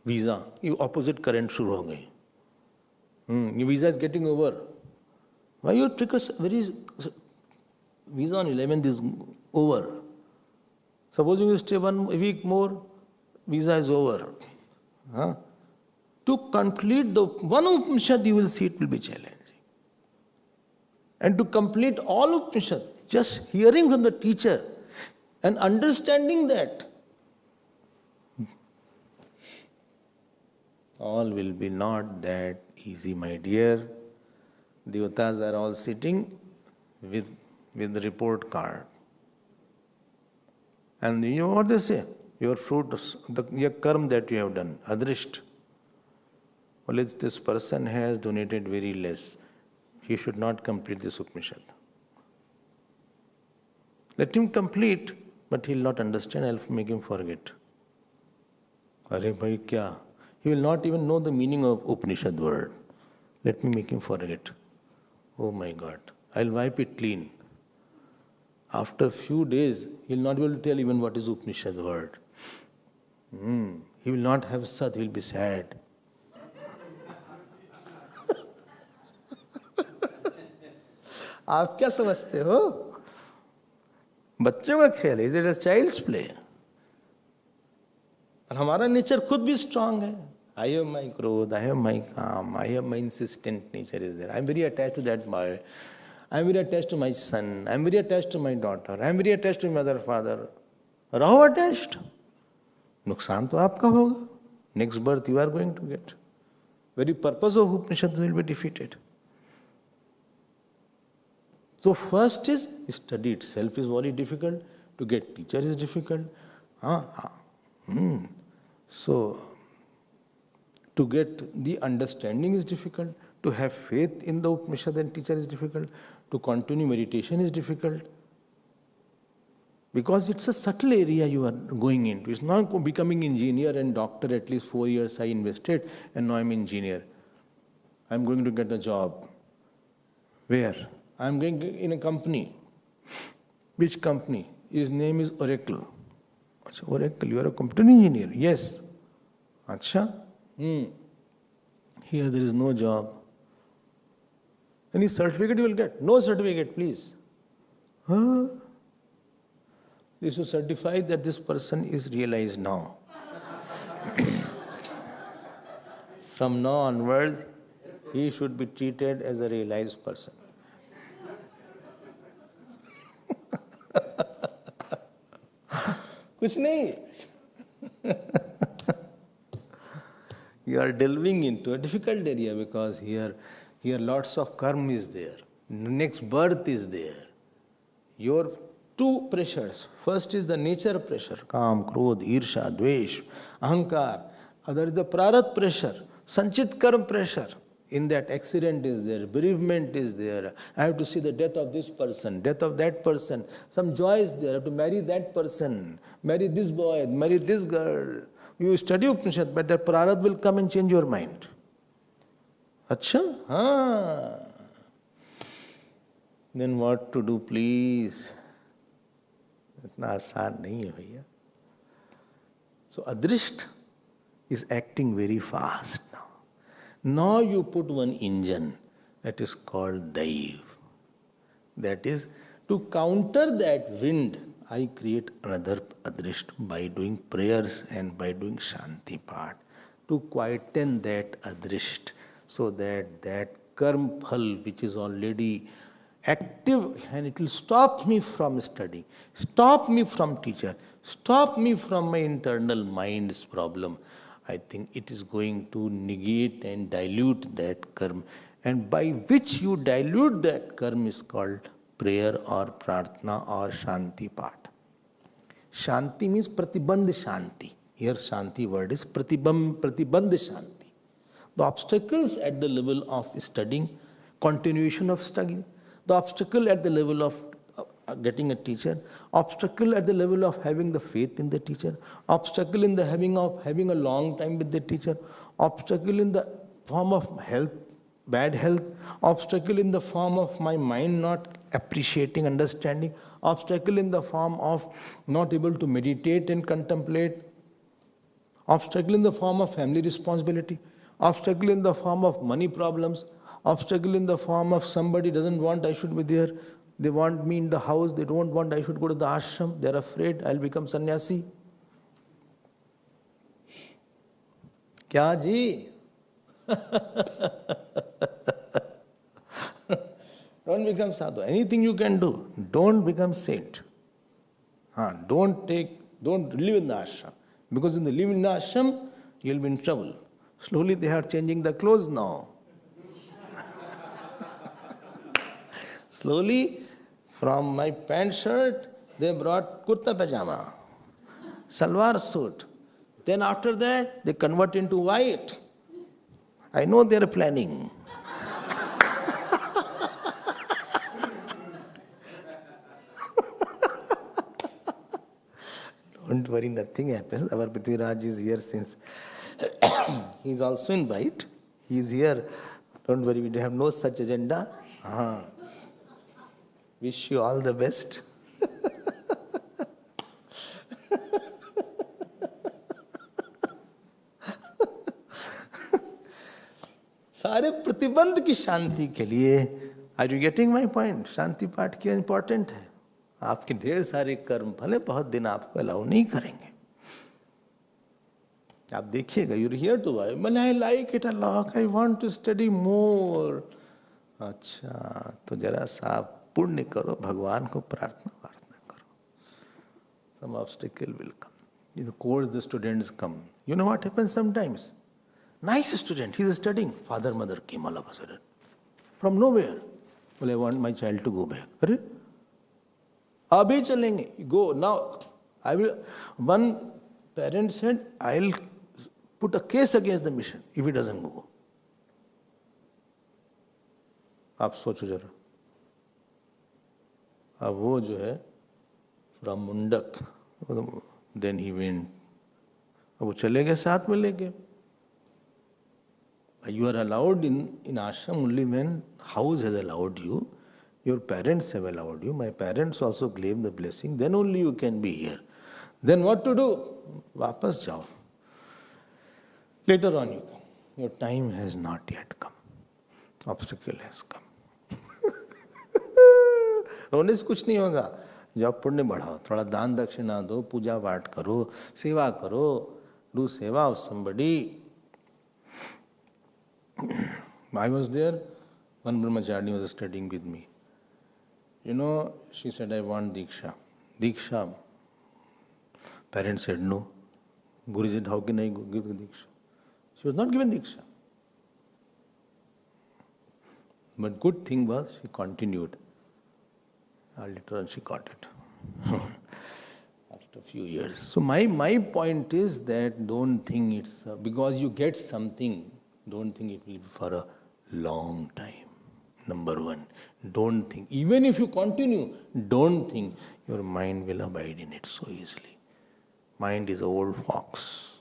Visa, ये opposite current शुरू हो गई. Your visa is getting over. Why you take a very visa on 11th is over. Supposing you stay 1 week more, visa is over. To complete the one Upanishad, you will see it will be challenging. And to complete all Upanishad, just hearing from the teacher and understanding that, all will be not that easy, my dear. Devatas are all sitting with the report card. And you know what they say? Your fruit, your karma that you have done, adrisht. Well, this person has donated very less. He should not complete this Upanishad. Let him complete, but he will not understand. I will make him forget. Arey bhai kya? He will not even know the meaning of Upanishad word. Let me make him forget. Oh my God. I will wipe it clean. After a few days, he will not be able to tell even what is Upanishad word. He will not have sat, he will be sad. आप क्या समझते हो? बच्चों का खेल है, is it a child's play? और हमारा नेचर खुद भी स्ट्रांग है. I have my growth, I have my calm, I have my insistent nature is there. I am very attached to that boy. I am very attached to my son. I am very attached to my daughter. I am very attached to my mother, father. रहो attached. नुकसान तो आपका होगा. Next birth you are going to get. Very purpose of Upanishads will be defeated. So first is study itself is very difficult. To get teacher is difficult. So to get the understanding is difficult. To have faith in the Upanishad and teacher is difficult. To continue meditation is difficult. Because it's a subtle area you are going into. It's not becoming engineer and doctor. At least 4 years I invested and now I'm engineer. I'm going to get a job. Where? I'm going in a company. Which company? His name is Oracle. Oracle, you are a computer engineer? Yes. Acha? Here there is no job. Any certificate you will get? No certificate, please. This will certify that this person is realized now. From now onwards, he should be treated as a realized person. कुछ नहीं. You are delving into a difficult area because here lots of karma is there. Next birth is there. Your two pressures. First is the nature pressure, Kam, Krodh, Irsha, Dvesh, Ahankar. Other is the Prarabdha pressure, Sanchit Karma pressure. In that, accident is there, bereavement is there. I have to see the death of this person, death of that person. Some joy is there. I have to marry that person, marry this boy, marry this girl. You study Upanishad, but that Prarabdha will come and change your mind. Acha? Haan. Then what to do, please? इतना आसान नहीं है भैया. So Adrisht is acting very fast now. Now you put one engine that is called Daiv. That is, to counter that wind, I create another Adrisht by doing prayers and by doing Shanti part. To quieten that Adrisht so that that karma phal which is already active and it will stop me from studying, stop me from teacher, stop me from my internal mind's problem. I think it is going to negate and dilute that karma. And by which you dilute that karma is called prayer or prarthana or Shanti part. Shanti means pratibandh Shanti. Here Shanti word is pratibandh Shanti. The obstacles at the level of studying, continuation of studying, the obstacle at the level of getting a teacher, obstacle at the level of having the faith in the teacher, obstacle in the having a long time with the teacher, obstacle in the form of health, bad health, obstacle in the form of my mind not appreciating, understanding, obstacle in the form of not able to meditate and contemplate, obstacle in the form of family responsibility, obstacle in the form of money problems, obstacle in the form of somebody doesn't want I should be there. They want me in the house. They don't want I should go to the ashram. They're afraid I'll become sannyasi. Kya ji? Don't become sadhu. Anything you can do. Don't become saint. Don't live in the ashram. Because when you live in the ashram, you'll be in trouble. Slowly they are changing the clothes now. Slowly, from my pant shirt, they brought kurta pajama, salwar suit. Then after that, they convert into white. I know they are planning. Don't worry, nothing happens. Our Prithviraj is here since he is also in white. He is here. Don't worry, we have no such agenda. Wish you all the best. सारे प्रतिबंध की शांति के लिए, are you getting my point? शांति पाठ क्यों important है? आपके ढेर सारे कर्म भले बहुत दिन आपको अलाउ नहीं करेंगे. आप देखिएगा, you here to why man I like it a lot, I want to study more. अच्छा, तो जरा सा पुण्य करो, भगवान को प्रार्थना करो. Some obstacle will come. In the course, the students come. You know what happens sometimes? Nice student, he is studying. Father, mother came all of a sudden. From nowhere. Well, I want my child to go back. Arre? Abhi chalenge. Go. Now, I will. One parent said, I'll put a case against the mission if he doesn't go. आप सोचो जरा. अब वो जो है from Mundka, then he went. अब वो चले गए, साथ में लेके. You are allowed in ashram only when house has allowed you, your parents have allowed you, my parents also claim the blessing, then only you can be here. Then what to do? वापस जाओ. Later on you come. Your time has not yet come. Obstacle has come. रोने से कुछ नहीं होगा. जब पुण्य बढ़ाओ, थोड़ा दान दक्षिणा दो, पूजा पाठ करो, सेवा करो. Do seva of somebody. I was there, one brahmachari was studying with me. You know, she said, I want Diksha. Diksha. Parents said no. Guruji said, how can I give the Diksha? She was not given Diksha. But good thing was she continued. Later on she got it. After a few years. So my point is that don't think it's, because you get something, don't think it will be for a long time. Number one, don't think. Even if you continue, don't think your mind will abide in it so easily. Mind is an old fox.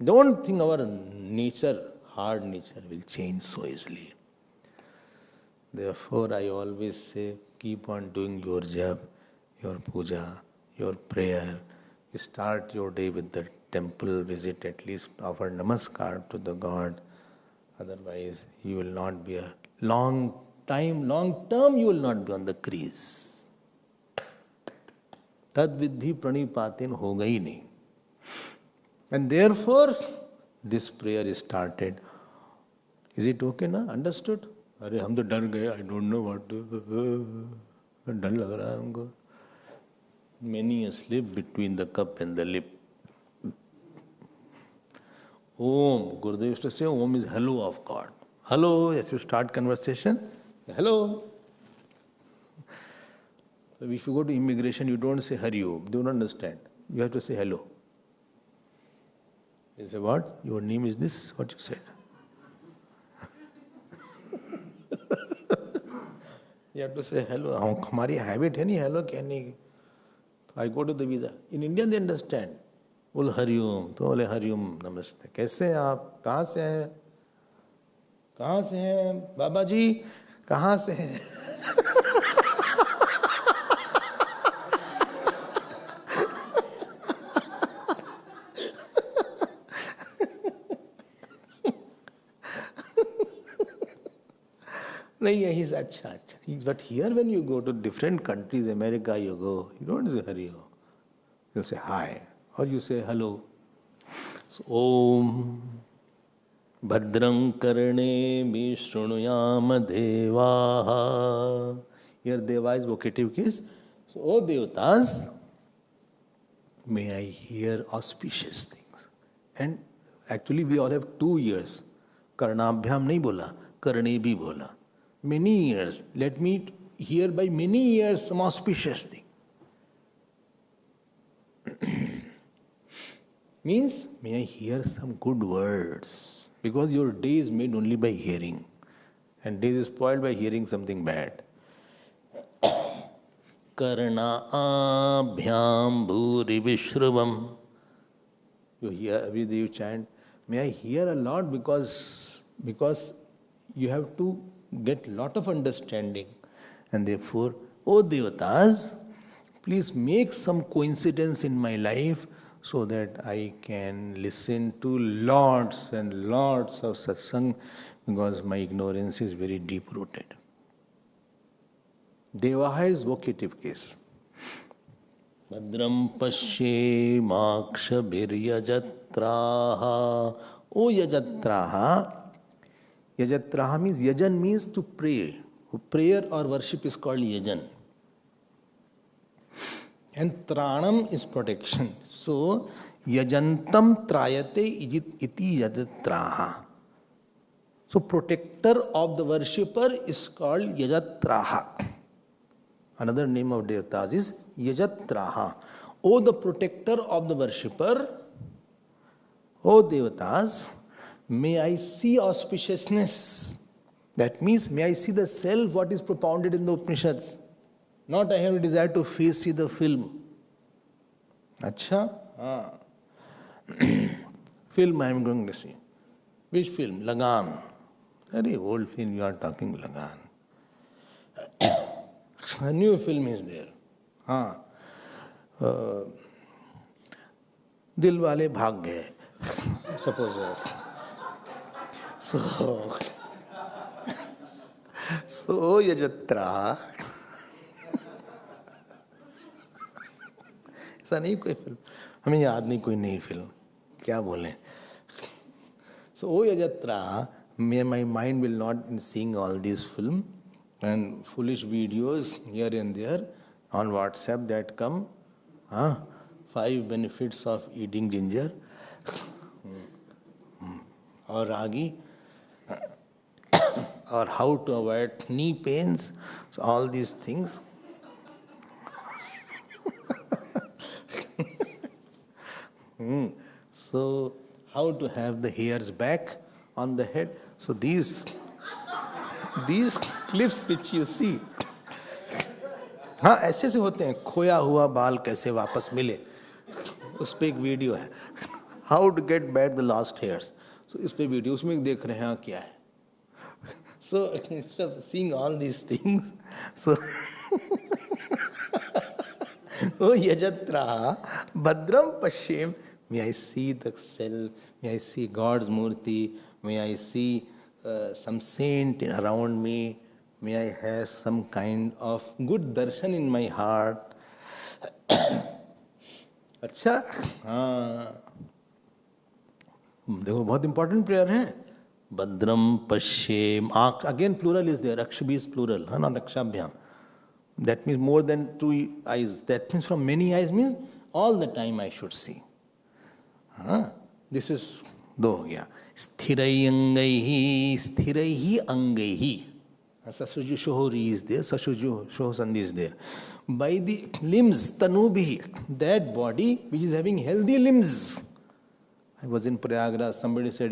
Don't think our nature, hard nature, will change so easily. Therefore, I always say, keep on doing your job, your puja, your prayer. Start your day with the temple visit, at least offer namaskar to the God. Otherwise, you will not be a long term, you will not be on the crease. Tad vidhi pranipatin hoga hi nahi. And therefore, this prayer is started. Is it okay na? Understood? अरे हम तो डर गए, I don't know what to, डर लग रहा है हमको. Many a slip between the cup and the lip. Om, Gurudev used to say, Om is hello of God. Hello, as you start conversation, hello. So if you go to immigration, you don't say Hari Om, they don't understand. You have to say hello. You say, what? Your name is this? What you said? You have to say hello. हमारी habit है नहीं hello कहने की. I go to the visa. In India they understand. बोल हरिओम तो बोले हरिओम नमस्ते. कैसे हैं आप? कहाँ से हैं? कहाँ से हैं? बाबा जी कहाँ से हैं? नहीं यही से अच्छा अच्छा. But here when you go to different countries, America you go, you don't say Hariom. You say hi or you say hello. So, Om Bhadram Karne Vishnuyam Devaha. Here Deva is vocative case. So, O Devatas, may I hear auspicious things. And actually we all have 2 years. Karnabhyam nahi bola, Karne bhi bola. Many years. Let me hear by many years some auspicious thing. Means, may I hear some good words. Because your day is made only by hearing. And day is spoiled by hearing something bad. Karna abhyam bhuri vishruvam. You hear every day you chant. May I hear a lot because you have to get lot of understanding. And therefore, O Devatas, please make some coincidence in my life so that I can listen to lots and lots of satsang, because my ignorance is very deep rooted. Devaha is vocative case. Bhadram pashe makshabhir yajatraha. O yajatraha. Yajatraha means, yajan means to pray. Prayer or worship is called yajan. And tranam is protection. So, yajantam trayate iti yajatraha. So, protector of the worshipper is called yajatraha. Another name of Devatas is yajatraha. O the protector of the worshipper, O Devatas, may I see auspiciousness. That means, may I see the self, what is propounded in the Upanishads. Not I have a desire to see the film. Acha? Film I am going to see. Which film? Lagan. Very old film you are talking, Lagan. A new film is there. Dil wale bhag gaye. Suppose. So Yajatra. ऐसा नहीं कोई film, हमें याद नहीं कोई नई film, क्या बोलें. So, O Yajatra, may my mind will not in seeing all these film and foolish videos here and there on WhatsApp that come. 5 benefits of eating ginger. और आगे, or how to avoid knee pains, so all these things. So how to have the hairs back on the head. So these clips which you see, हाँ ऐसे से होते हैं, खोया हुआ बाल कैसे वापस मिले, उस पे एक वीडियो है, how to get back the lost hairs. So इस पे वीडियो, उसमें देख रहे हैं हाँ क्या है. सो instead of seeing all these things, so oh yajatra bhadram pashyem, may I see the self, may I see God's murti, may I see some saint around me, may I have some kind of good darshan in my heart. अच्छा, हाँ देखो बहुत important prayer है. भद्रम पश्येम, again plural is there, अक्षबी is plural, है ना, रक्षाभ्याम. That means more than 2 eyes. That means from many eyes means all the time I should see. This is दो हो गया. स्थिरई अंगैहि, स्थिरैहि अंगैहि. Sasujushohori is there, Sasujushoh Sandhi is there. By the limbs, Tanubhi, that body which is having healthy limbs. I was in Prayagraj, somebody said,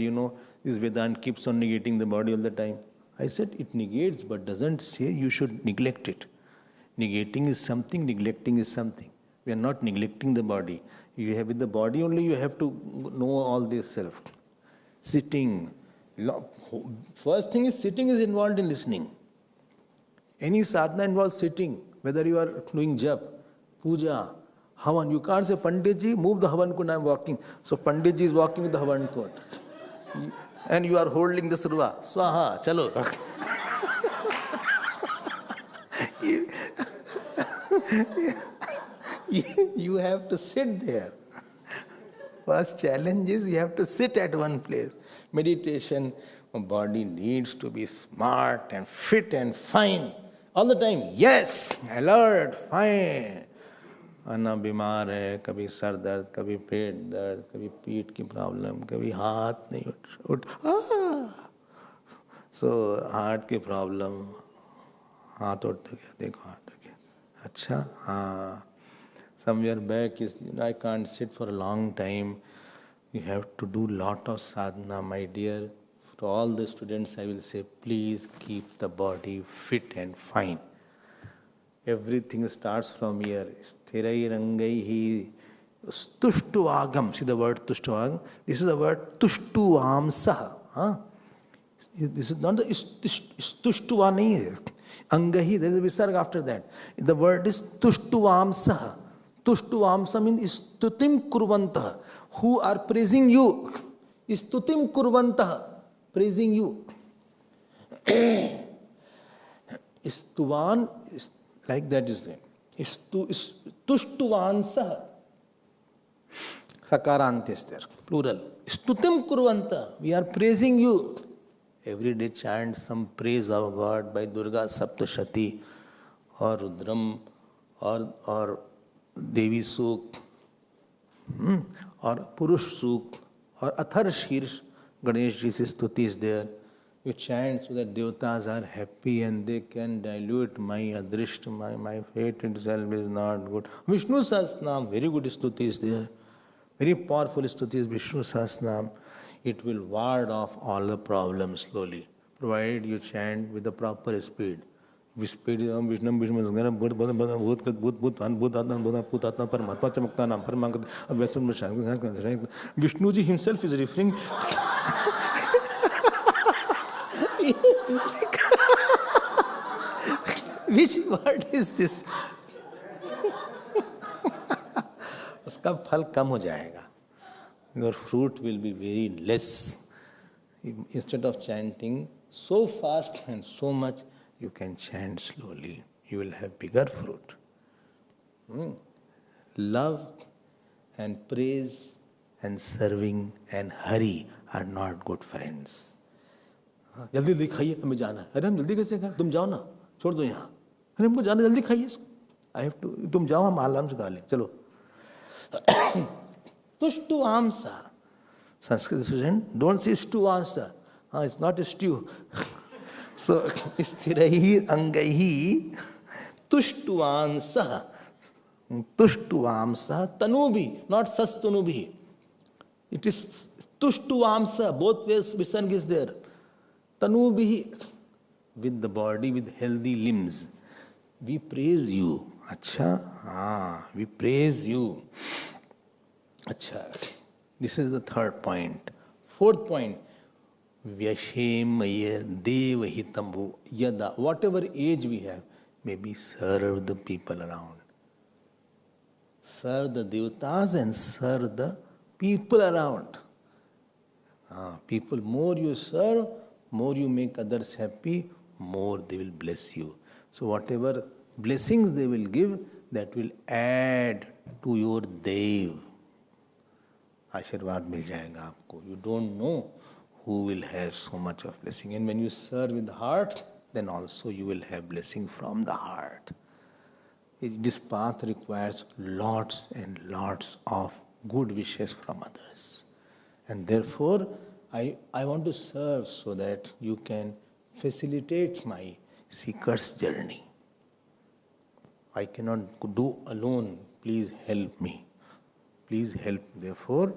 this Vedanta keeps on negating the body all the time. I said, it negates but doesn't say you should neglect it. Negating is something, neglecting is something. We are not neglecting the body. You have with the body only, you have to know all this self. Sitting. First thing is sitting is involved in listening. Any sadhana involves sitting, whether you are doing jap, puja, havan. You can't say, Panditji, move the havan kund, I am walking. So Panditji is walking with the havan kund. And you are holding the surva. Swaha, chalo. You have to sit there. First challenge is you have to sit at one place. Meditation, body needs to be smart and fit and fine. All the time, yes, alert, fine. अन्ना बीमार है, कभी sir दर्द, कभी पेट दर्द, कभी पीठ की problem, कभी हाथ नहीं उठ. सो हार्ट की प्रॉब्लम, हाथ उठ गया, देखो हाथ उठ गया. अच्छा, हाँ. Somewhere back is, I can't sit for a long time. You have to do lot of sadhana, my dear. To all the students, I will say, please keep the body fit and fine. Everything starts from here. Sthirai rangaihi stuštuvagam. See the word tuštuvagam? This is the word tuštuvamsaha. Huh? This is not the stuštuva nahi hai. Angahi, there is a visarga after that. The word is tuštuvamsaha. Tuštuvamsa means stutim kurvantah. Who are praising you? Stutim kurvantah. Praising you. Stuvan is like that is there. Tushtuvansah. Sakarant is there. Plural. Stutim kurvanta. We are praising you. Every day chant some praise of God by Durga Saptashati or Rudram or Devi Suk or Purush Suk or Athar Shirsh. Ganesh Ji's stuti is there. You chant so that devatas are happy and they can dilute my adrisht, my fate itself is not good. Vishnu Sahasranam, very good stuti is there. Very powerful stuti is Vishnu Sahasranam. It will ward off all the problems slowly, provided you chant with the proper speed. Speed is Vishnu Vishnu ji himself is referring. Which word is this? उसका फल कम हो जाएगा. Your fruit will be very less. Instead of chanting so fast and so much, you can chant slowly. You will have bigger fruit. Love and praise and serving and hurry are not good friends. जल्दी जल्दी खाइए, हमें जाना है. अरे हम जल्दी कैसे खाएं? तुम जाओ ना, छोड़ दो यहाँ. अरे हमको जाना, जल्दी खाइए. I have to, तुम जाओ, हम आराम से खा लें. चलो. तुष्टुवामसा. Sanskrit student, don't say stuvasa. It's not a stew. So, sthiraihi angaihi tushtuvansa. Tushtuamsa tanubi, not sastanubi. It is tushtuamsa, both ways visarga is there. Tanubi, with the body, with healthy limbs. We praise you. Acha, we praise you. Acha. This is the third point. Fourth point. Vyashemaya devahitambu yada. Whatever age we have, maybe serve the people around. Serve the devatas and serve the people around. People, more you serve, more you make others happy, more they will bless you. So whatever blessings they will give, that will add to your dev. आशीर्वाद मिल जाएगा आपको. You don't know who will have so much of blessing. And when you serve with the heart, then also you will have blessing from the heart. This path requires lots and lots of good wishes from others. And therefore, I want to serve so that you can facilitate my seeker's journey. I cannot do alone. Please help me. Please help. Therefore,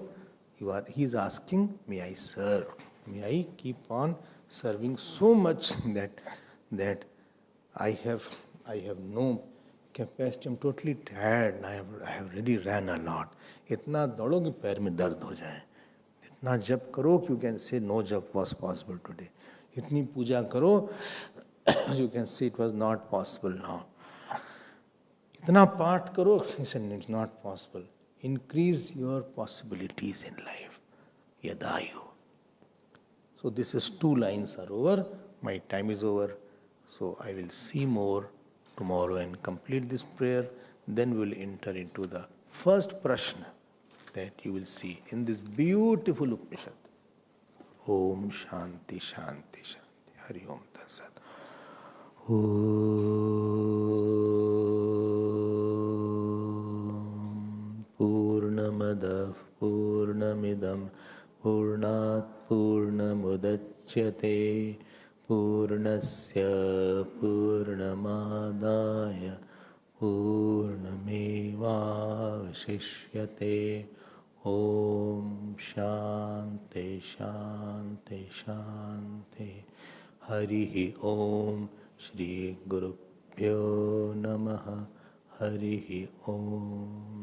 he is asking, may I serve? May I keep on serving so much that I have no capacity. I'm totally tired. I have really ran a lot. इतना दौड़ो कि पैर में दर्द हो जाए. इतना जप करो कि you can say no jap was possible today. इतनी पूजा करो, you can say it was not possible now. इतना पाठ करो, it's not possible. Increase your possibilities in life. Yadayu. So this is 2 lines are over. My time is over. So I will see more tomorrow and complete this prayer. Then we will enter into the first Prashna that you will see in this beautiful Upanishad. Om Shanti Shanti Shanti. Hari Om Tatsat. Purnamadav Purnamidam Purnat Purnamudachyate Purnasya Purnamadaya Purnamevavashishyate. Om Shanti Shanti Shanti. Harihi Om. Shri Guru Pyo Namaha. Harihi Om.